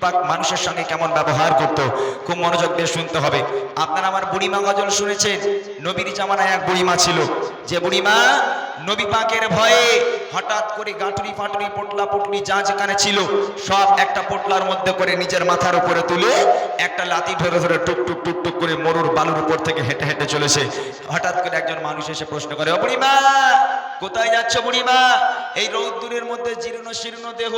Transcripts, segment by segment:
পাক মানুষের সঙ্গে কেমন ব্যবহার করতো, খুব মনোযোগ দিয়ে শুনতে হবে। আপনারা আমার বুড়িমা গজল শুনেছেন। নবীর জামানায় এক বুড়িমা ছিল, যে বুড়িমা নবী পাকের ভয়ে হঠাৎ করে গাঁটুরি ফাটুরি পোটলা পুটলি যা যেখানে ছিল সব একটা পোটলার মধ্যে করে নিজের মাথার উপরে তুলে একটা লাঠি ধরে ধরে টুক টুক টুক টুক করে মরুর বালুর উপর থেকে হেঁটে হেঁটে চলেছে। হঠাৎ করে একজন মানুষ এসে প্রশ্ন করে, ও বুড়িমা কোথায় যাচ্ছ বুড়িমা? এই রৌদ্দুরের মধ্যে জীর্ণ শীর্ণ দেহ,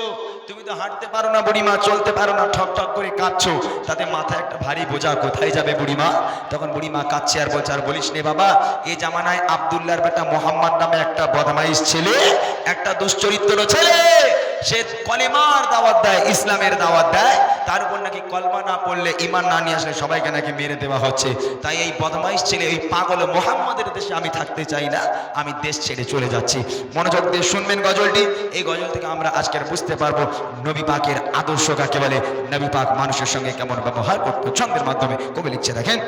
তুমি তো হাঁটতে পারো না বুড়িমা, চলতে পারো না, ঠক ঠক করে কাঁদছো, তাতে মাথায় একটা ভারী বোঝা, কোথায় যাবে বুড়িমা? তখন বুড়িমা কাঁদছে আর বলছে, আর বলিস নে বাবা, এই জামানায় আব্দুল্লাহর বেটা মোহাম্মদ নামে একটা বদমাইশ ছেলে, একটা দুশ্চরিত্র ছেলে, সে কলেমার দাওয়াত দেয়, ইসলামের দাওয়াত দেয়, তার উপর নাকি কলমা না পড়লে, ঈমান না নিয়ে আসলে সবাইকে নাকি মেরে দেওয়া হচ্ছে। তাই এই বদমাইশ ছেলে, এই পাগল মোহাম্মদের দেশে আমি থাকতে চাই না, আমি দেশ ছেড়ে চলে যাচ্ছি। মনোযোগ দিয়ে শুনবেন গজলটি। এই গজল থেকে আমরা আজকের বুঝতে পারবো নবী পাকের আদর্শ কাকে বলে, নবী পাক মানুষের সঙ্গে কেমন ব্যবহার করতো। ছন্দের মাধ্যমে কবি লিখছে, দেখেন।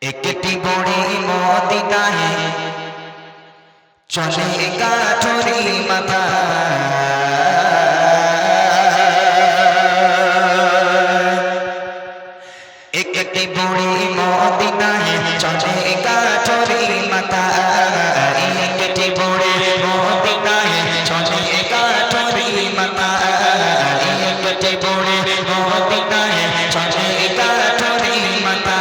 একটি বড়ি মদিনায় চলে গাঠরি মাথা, একটি বড়ি মদিনায় চলে গাঠরি মাথা, একটি বড়ি মদিনায় চলে গাঠরি মাথা, একটি বড়ি মদিনায় চলে গাঠরি মাথা,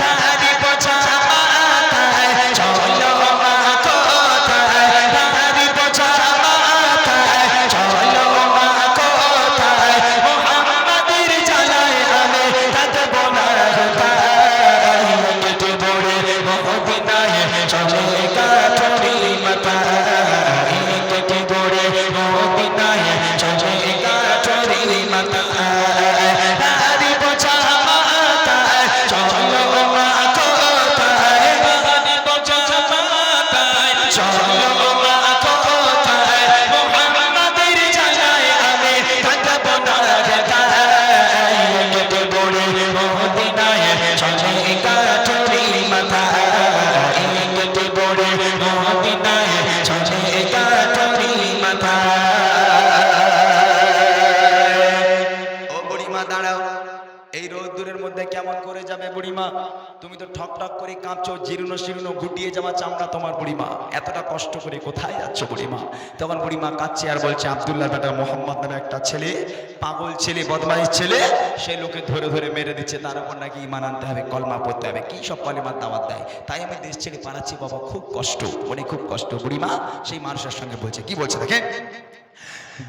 তারি বোঝা মাথায় চলো মা কোথায়, তারি বোঝা মাথায় চলো মা কোথায়, মোহাম্মদের জ্বালায় আমি থাকবো না কোথায়, একটি বড়ি মদিনায় চলে গাঠরি মাথা, একটি বড়ি মদিনায় চলে গাঠরি মাথা, তারি বোঝা মাথায় চলো মা কোথায়, তারি বোঝা মাথায় চলো মা কোথায়, মোহাম্মদের জ্বালায় আমি থাকবো না কোথায়, একটি বড়ি মদিনায় চলে গাঠরি মাথা, একটি বড়ি মদিনায় চলে গাঠরি মাথা। ও বুড়িমা দাঁড়াও, এই রোদ্দুরের মধ্যে কেমন করে যাবে বুড়িমা? তুমি তো ঠক ঠক করে কাঁপছো, জীর্ণ শীর্ণ গুটিয়ে যাওয়া চামড়া তোমার বুড়িমা, এতটা কষ্ট করে কোথায় যাচ্ছ বুড়িমা? তখন বুড়িমা কাঁদছে আর বলছে, আব্দুল্লাহ বেটা মোহাম্মদ নামে একটা ছেলে, পাগল ছেলে, বদমাইশ ছেলে, সেই লোকে ধরে ধরে মেরে দিচ্ছে, তার উপর নাকি ঈমান আনতে হবে, কলমা পড়তে হবে, কি সব কলেমার দাওয়াত দেয়, তাই আমি দেশ ছেড়ে পালাচ্ছি বাবা, খুব কষ্ট, মনে খুব কষ্ট। বুড়িমা সেই মানুষের সঙ্গে বলছে, কি বলছে দেখেন।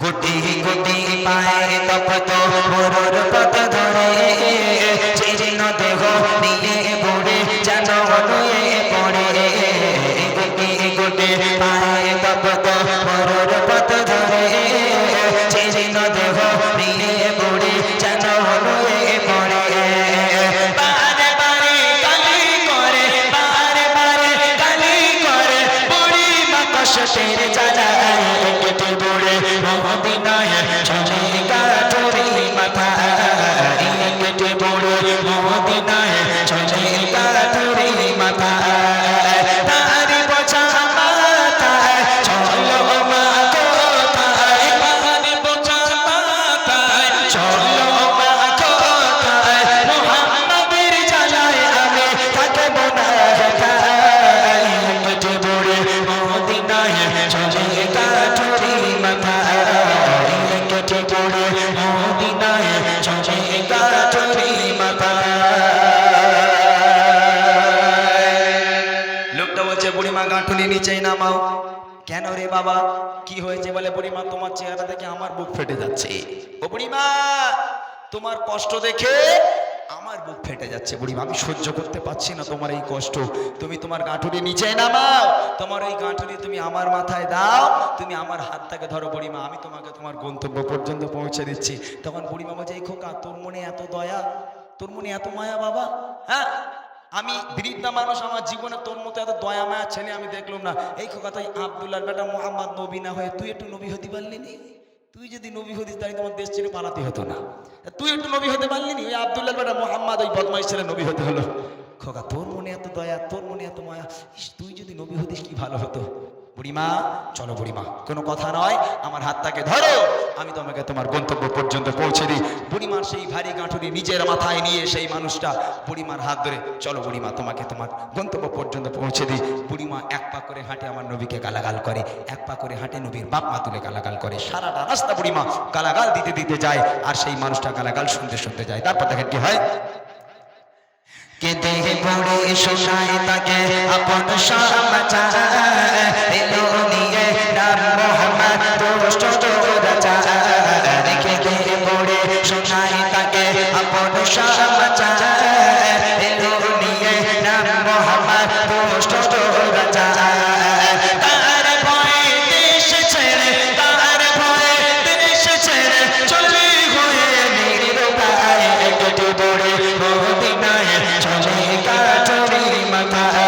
গুটি গুটি পায়ে তপত মরুর পথ ধরে, জীর্ণ দেহ নিয়ে বুড়ে যেন নুয়ে পড়ে, গুটি গুটি পায়ে তপত মরুর পথ ধরে, জীর্ণ দেহ নিয়ে বুড়ে যেন নুয়ে পড়ে, বারে বারে গালি করে, বারে বারে গালি করে, বুড়ি মা কষ্টের জ্বালায়, একটি বুড়ে মদিনায় চলে গাঠরি মাথা, একটি বুড়ে মদিনায় চলে গাঠরি মাথা, তারি বোঝা মাথায় চলো মা কোথায়, তারি বোঝা মাথায় চলো মা কোথায়, মোহাম্মদের জ্বালায় আমি থাকবো না কোথায়, একটি বুড়ে মদিনায় চলে গাঠরি মাথা, একটি বুড়ে মদিনায় চলে গাঠরি মাথা। লোকটা বলছে, বুড়িমা গাঁঠুনি নিচেই নামাও। কেন রে বাবা, কি হয়েছে? বলে, বুড়িমা তোমার চেহারা দেখে আমার বুক ফেটে যাচ্ছে। ও বুড়িমা, তোমার কষ্ট দেখে আমার বুক ফেটে যাচ্ছে বুড়িমা, আমি সহ্য করতে পারছি না তোমার এই কষ্ট, তুমি তোমার গাঁঠুনি নিচে নামাও, তোমার ওই গাঁঠুনি তুমি আমার মাথায় দাও, তুমি আমার হাতটাকে ধরো বুড়িমা, আমি তোমাকে তোমার গন্তব্য পর্যন্ত পৌঁছে দিচ্ছি। তখন বুড়িমা বলছে, এই খোকা, তোর মনে এত দয়া, তোর মনে এত মায়া বাবা? হ্যাঁ, আমি বৃদ্ধা মানুষ, আমার জীবনে তোর মতো এত দয়া মায়া ছেলে আমি দেখলাম না। এই খোকা, তাই আব্দুল্লাহর বেটা মোহাম্মদ নবী না হয়ে তুই একটু নবী হতে পারলি নি? তুই যদি নবী হতিস তাই তোমার দেশ ছেড়ে পালাতে হতো না। তুই একটু নবী হতে পারলি নি? ওই আব্দুল্লাহর বেটা মোহাম্মদ ওই বদমাইশ ছেলে নবী হতে হলো। খোকা, তোর মনে এত দয়া, তোর মনে এত মায়া, তুই যদি নবী হতিস কি ভালো হতো। বুড়িমা চলো বুড়িমা, কোনো কথা নয়, আমার হাতটাকে ধরো, আমি তোমাকে তোমার গন্তব্য পর্যন্ত পৌঁছে দিই। বুড়িমার সেই ভারী গাঁঠুরি নিজের মাথায় নিয়ে সেই মানুষটা বুড়িমার হাত ধরে, চলো বুড়িমা তোমাকে তোমার গন্তব্য পর্যন্ত পৌঁছে দিই। বুড়িমা এক পা করে হাঁটে আমার নবীকে গালাগাল করে, এক পা করে হাঁটে নবীর বাপ মা তুলে গালাগাল করে। সারাটা রাস্তা বুড়িমা গালাগাল দিতে দিতে যায়, আর সেই মানুষটা গালাগাল শুনতে শুনতে যায়। তারপর দেখেন কি হয়, কে দেহে পড়ে শোনায় তাকে আপন সমাচার এলো নিয়ে নাম মোহাম্মদ দুষ্ট দুরাচার। কে দেহে পড়ে শোনায় তাকে আপন সমাচার এলো নিয়ে নাম মোহাম্মদ দুষ্ট দুরাচার। তার ভয়ে দেশ ছেড়ে, তার ভয়ে দেশ ছেড়ে চলে হয়ে নিরুপায় একটু দূরে মদিনায় চলে কাঠুরি মাথায়।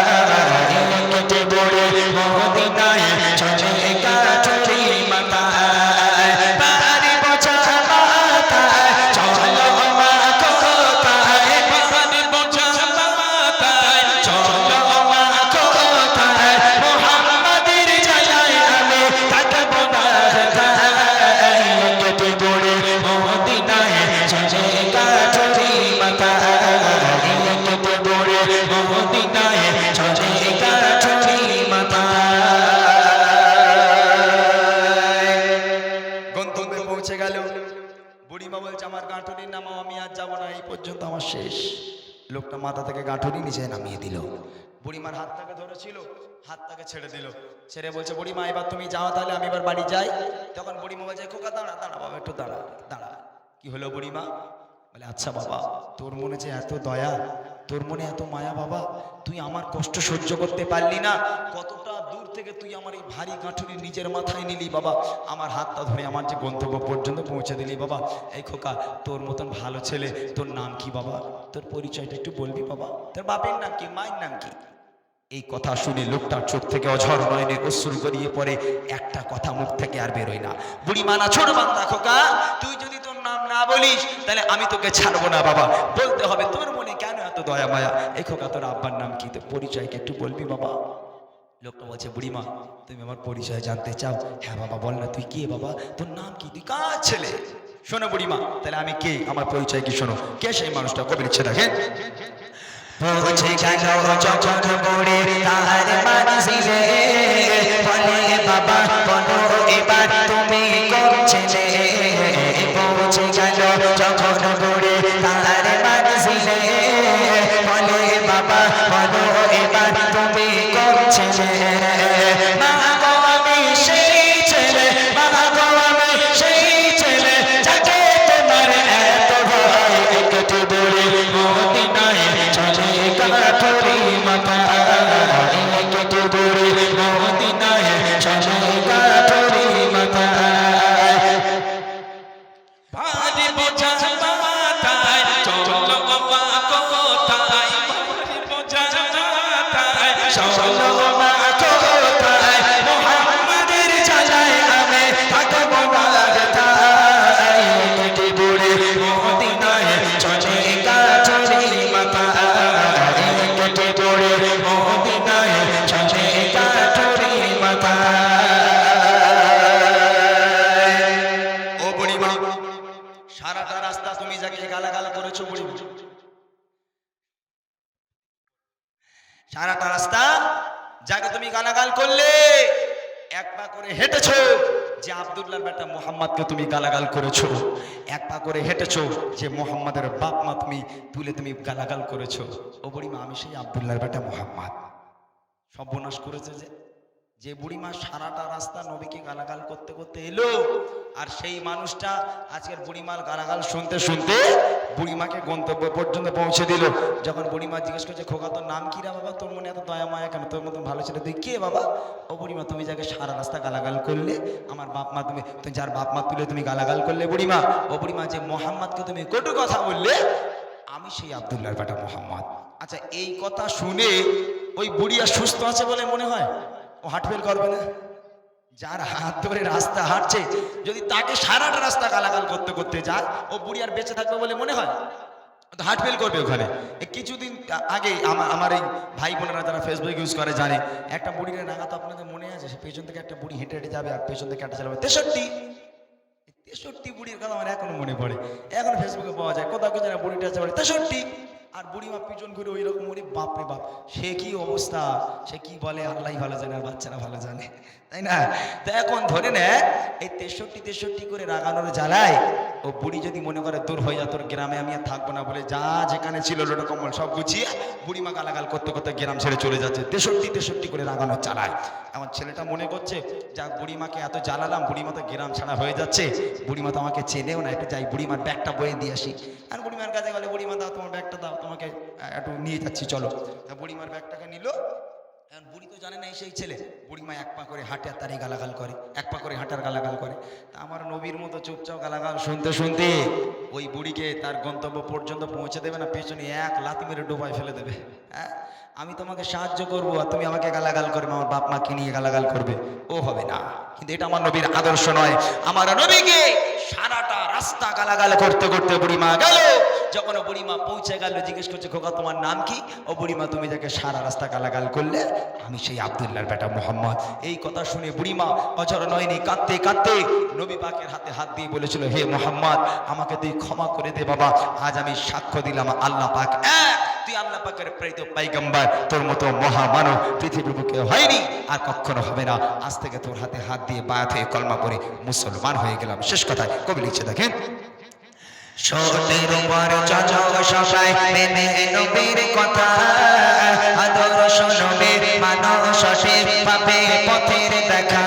একটু দূরে মদিনায় চলে কাঠুরি মাথায়। পারি বোঝা মাথায় চলো মা কোথায়, পারি বোঝা মাথায় চলো মা কোথায়। মোহাম্মদের জ্বালায় আমি থাকবো না ঢাকায়। একটু দূরে মদিনায় চলে কাঠুরি মাথায়। একটু দূরে মদিনায় চলে কাঠুরি মাথায়। গন্তব্যে পৌঁছে গেল। বুড়িমা বলছে আমার গাঁঠুরি নামাও, আমি আর যাবো না, এই পর্যন্ত আমার শেষ। লোকটা মাথা থেকে গাঁঠুরি নিচে নামিয়ে দিল। বুড়িমার হাতটাকে ধরেছিল, হাতটাকে ছেড়ে দিল, ছেড়ে বলছে বুড়িমা এবার তুমি যাও, তাহলে আমি এবার বাড়ি যাই। তখন বুড়িমা বলছে খোকা দাঁড়া দাঁড়া বাবা, একটু দাঁড়া দাঁড়া। কি হলো বুড়িমা? বলে আচ্ছা বাবা, তোর মনে যে এত দয়া, তোর মনে এত মায়া বাবা, তুই আমার কষ্ট সহ্য করতে পারলি না, কতটা দূর থেকে তুই আমার এই ভারী গাঁঠুরি নিজের মাথায় নিলি বাবা, আমার হাতটা ধরে আমার যে গন্তব্য পর্যন্ত পৌঁছে দিলি বাবা। এই খোকা, তোর মতন ভালো ছেলে, তোর নাম কি বাবা? তোর পরিচয়টা একটু বলবি বাবা? তোর বাপের নাম কি, মায়ের নাম কি? এই কথা শুনে লোকটার চোখ থেকে অঝর নয়নের অশ্রু গড়িয়ে পড়ে, একটা কথা মুখ থেকে আর বেরোয় না। বুড়িমা না ছোট বান্দা, খোকা তুই যদি তোর নাম না বলিস তাহলে আমি তোকে ছাড়বো না বাবা, বলতে হবে তোর মনে কেন এত দয়া মায়া। এই খোকা তোর আব্বার নাম কি, তোর পরিচয়কে একটু বলবি বাবা? লোকটা বলছে বুড়িমা তুমি আমার পরিচয় জানতে চাও? হ্যাঁ বাবা বল না, তুই কে বাবা, তোর নাম কি, তুই কার ছেলে? শোনো বুড়িমা, তাহলে আমি কে, আমার পরিচয় কি শোনো। কে সেই মানুষটা? কবি লিখছে দেখেন, পৌঁছে গেল যখন পড়ে তার মানজিলে, বলে বাবা বলো এবার তুমি কোন ছেলে। পৌঁছে গেল যখন পড়ে তার মানজিলে, বলে বাবা বলো এবার তুমি কোন ছেলে। মা গো আমি সেই ছেলে, মা গো আমি সেই ছেলে, যাকে তোমার এত ভয়। একটু দূরে মদিনায় চলে কাঠুরি মাথায়। একটু দূরে মদিনায় চলে কাঠুরি মাথায়। ভারী বোঝা মাথায় চলো মা কোথায়, ভারী বোঝা মাথায় চলো মা কোথায়। মোহাম্মদের জ্বালায় আমি থাকবো না ঢাকায়। একটু দূরে মদিনায় চলে কাঠুরি মাথায়। একটু দূরে মদিনায় চলে কাঠুরি মাথায়। ও বুড়িমা, সারাটা রাস্তা তুমি যাকে গালাগাল করেছো বুড়িমা, সারাটা রাস্তা যাকে তুমি গালাগাল করলে, এক পা করে হেঁটেছো যে আব্দুল্লাহর বেটা মোহাম্মদকে তুমি গালাগাল করেছো, এক পা করে হেঁটেছো যে মোহাম্মদের বাপ মা তুমি তুলে তুমি গালাগাল করেছো। ও বুড়িমা আমি সেই আব্দুল্লাহর বেটা মোহাম্মদ। সর্বনাশ করেছে যে বুড়িমা সারাটা রাস্তা নবীকে গালাগাল করতে করতে এলো, আর সেই মানুষটা আজকের বুড়িমার গালাগাল শুনতে শুনতে বুড়িমাকে গন্তব্য পর্যন্ত পৌঁছে দিল। যখন বুড়িমা জিজ্ঞেস করছে খোকা তোর নাম কি রে বাবা, তোর মনে এত দয়া মায়া কেন, তোর মতন ভালো ছেলে তুই কে বাবা? ও বুড়িমা তুমি যাকে সারা রাস্তা গালাগাল করলে, আমার বাপ মা তুমি যার বাপ মা তুলে তুমি গালাগাল করলে বুড়িমা, ও বুড়িমা যে মোহাম্মদকে তুমি কটু কথা বললে, আমি সেই আব্দুল্লাহর বেটা মোহাম্মদ। আচ্ছা এই কথা শুনে ওই বুড়িয়া সুস্থ আছে বলে মনে হয়? ও হাঁটফেল করবে না? যার হাত ধরে রাস্তা হাঁটছে যদি তাকে সারাটা রাস্তা গালাগাল করতে করতে যায়, ও বুড়ি আর বেঁচে থাকবে বলে মনে হয়? হার্ট ফেল করবে ওখানে। কিছুদিন আগে আমার এই ভাই বোনেরা যারা ফেসবুক ইউজ করে জানে, একটা বুড়ির নাগাতো আপনাদের মনে আছে, সে পেছন থেকে একটা বুড়ি হেঁটে হেঁটে যাবে আর পেছন থেকে একটা চালাবে 63 বুড়ির কথা আমার এখনো মনে পড়ে, এখন ফেসবুকে পাওয়া যায়, কোথাও কিছু না বুড়িটা আছে 63 আর বুড়িমা পিছন ঘুরে ওই রকম ওরে বাপরে বাপ, সে কি অবস্থা, সে কি বলে আল্লাহ ভালো জানে আর বাচ্চারা ভালো জানে, তাই না? তা এখন ধরে নে এই 63 করে রাগানোর জ্বালায় ও বুড়ি যদি মনে করে দূর হয়ে যা, তোর গ্রামে আমি আর থাকবো না বলে যা যেখানে ছিল লোটো কম্বল সব গুছিয়ে বুড়িমা গালাগাল করতে করতে গ্রাম ছেড়ে চলে যাচ্ছে। 63 করে রাগানোর জ্বালায় আমার ছেলেটা মনে করছে যাক বুড়িমাকে এত জ্বালালাম, বুড়িমা তো গ্রাম ছাড়া হয়ে যাচ্ছে, বুড়িমা তো আমাকে চেনেও না, একটু যাই বুড়িমার ব্যাগটা বয়ে দিয়ে আসি। আর বুড়িমার কাছে গেলে বুড়িমা দাও তোমার ব্যাগটা দাও, তোমাকে একটু নিয়ে যাচ্ছি চলো। তা বুড়িমার ব্যাগটাকে নিল, এখন বুড়ি তো জানে না সেই ছেলে, বুড়িমা এক পা করে হাঁটে আর তারই গালাগাল করে, এক পা করে হাঁটার গালাগাল করে। তা আমার নবীর মতো চুপচাপ গালাগাল শুনতে শুনতে ওই বুড়িকে তার গন্তব্য পর্যন্ত পৌঁছে দেবে না, পেছনে এক লাথি মেরে ডোবায় ফেলে দেবে। হ্যাঁ, আমি তোমাকে সাহায্য করবো আর তুমি আমাকে গালাগাল করবে, আমার বাপ মাকে নিয়ে গালাগাল করবে, ও হবে না। কিন্তু এটা আমার নবীর আদর্শ নয়। আমার নবীকে সারাটা রাস্তা গালাগাল করতে করতে বুড়িমা গেল। যখন ও বুড়িমা পৌঁছে গেল, জিজ্ঞেস করছে খোকা তোমার নাম কি? ও বুড়িমা তুমি যাকে সারা রাস্তা গালাগাল করলে আমি সেই আব্দুল্লাহর বেটা মোহাম্মদ। এই কথা শুনে বুড়িমা অঝর নয়নি কাঁদতে কাঁদতে নবী পাকের হাতে হাত দিয়ে বলেছিল, হে মোহাম্মদ আমাকে তুই ক্ষমা করে দে বাবা, আজ আমি সাক্ষ্য দিলাম আল্লাহ পাক এক, তুই আল্লাহ পাকের প্রেরিত পয়গম্বর, তোর মতো মহামানব পৃথিবীর বুকে হয়নি আর কখনো হবে না। আজ থেকে তোর হাতে হাত দিয়ে বায়াত হয়ে কলমা পড়ে মুসলমান হয়ে গেলাম। শেষ কথায় কবি লিখছে দেখেন, সতের উপর চলো সবাই মেনে নবীর কথা, আদর্শ নবীর মানো সঠিক পাবে পথের দেখা।